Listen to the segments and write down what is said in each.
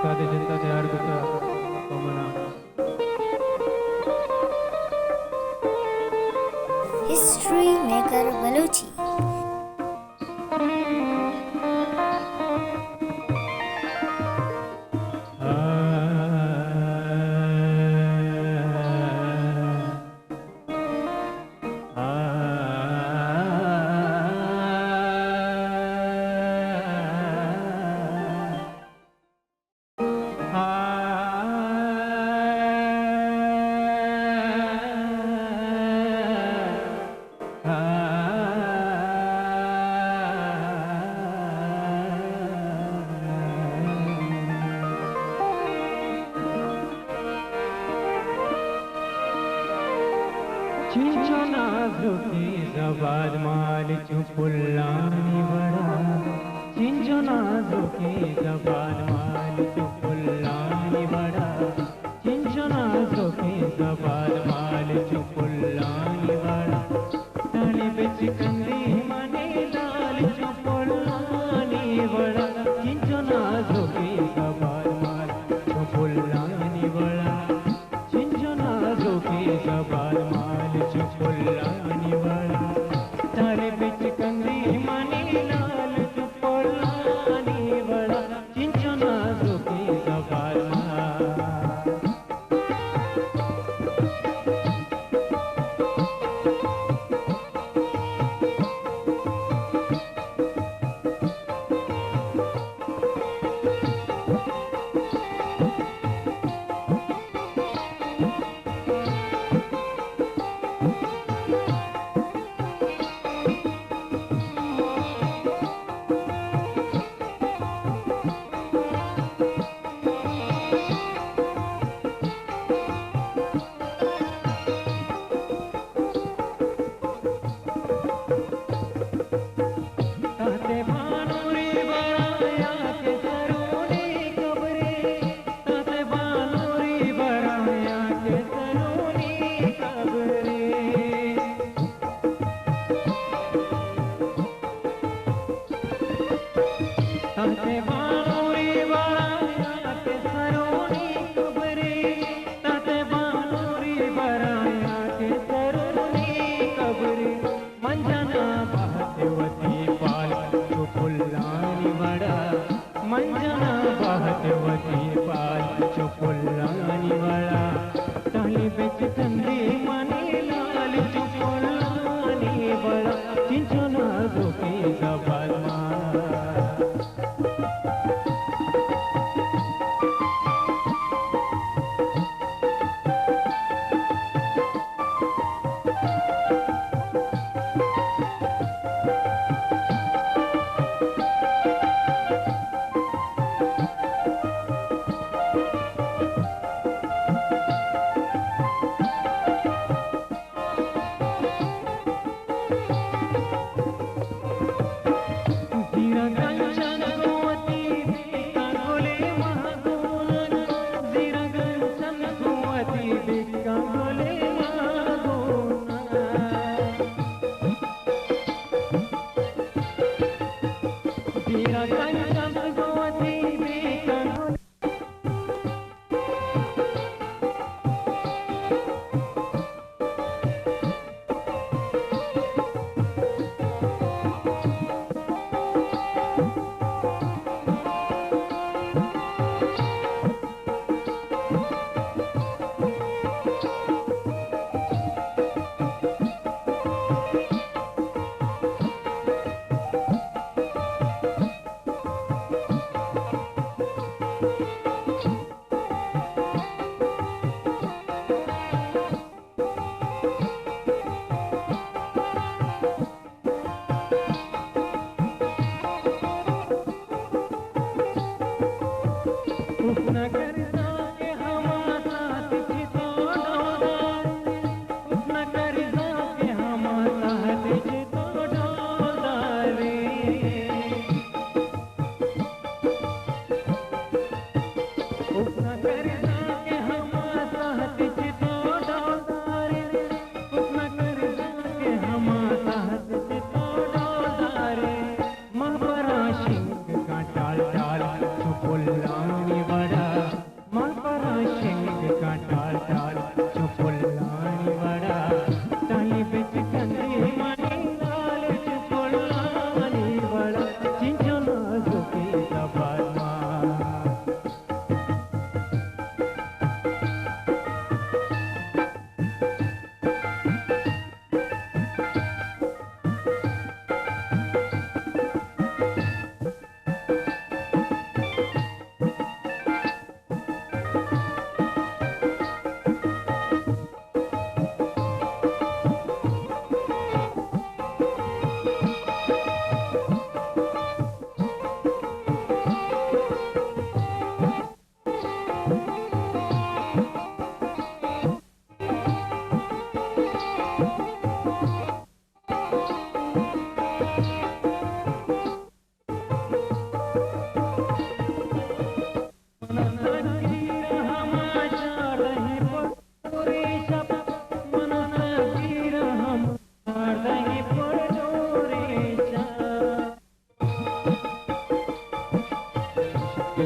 साधे जनता तैयार करता कमना हिस्ट्री मेकर बलूची चिंचना जोकी जबाद माल चुपुल्लानी बड़ा चिंचना जोकी जबाद माल चुपुल्लानी बड़ा चिंचना जोकी जबाद माल चुपुल्लानी बड़ा ताली बिच कंदी मने लाल चुपुल्लानी बड़ा चिंचना जोकी जबाद माल चुपुल्लानी बड़ा चिंचना जोकी जबाद चुपुल्लानी बड़ा तारे बिच कंदी मनी लाल चुपुल्लानी बड़ा चिंचना जोकी जबाल मंजना बहतवती पाल चुपुल्लानी बड़ा ताली बिच कंदी मनी लाल चुपुल्लानी बड़ा चिंचना जोकी जबाल Tira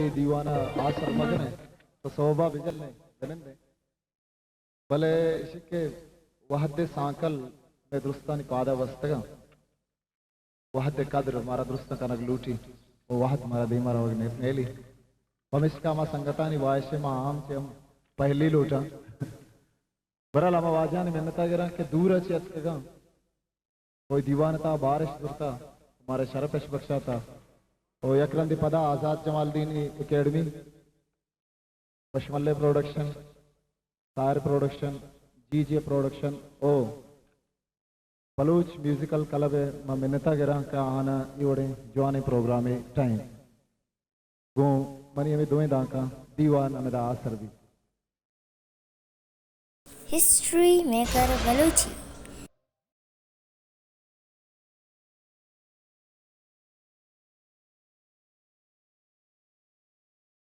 कोई दीवाना आसर मगन है तो सोबा बिजल ने जनन भले शिके वहदे सांकल में दुरुस्तानी पादा वस्तगा वहदे कदर मारा दुरुस्ता कनक लूटी वो वहद मारा दे मारा वगने नेली पमिष्का मा संगतानी वायशे मा आम से हम पहली लूटा बरल हम वाजान मिन्नता गिरा के दूर अच्छे अचकगा कोई दीवानता बारिश दुरता हमारे शरपेश बख्शाता ओ यकरंदी पदा आजाद जमालदीनी एकेडमी पशमल्ले प्रोडक्शन तार प्रोडक्शन जीजे प्रोडक्शन ओ बलूच म्यूजिकल क्लब मा मिन्नता गिरा का आना योड़े जवानी प्रोग्राम टाइम गो मनी हमें दोएं दाका दीवान अमेदा आसर भी History Maker Baluchi.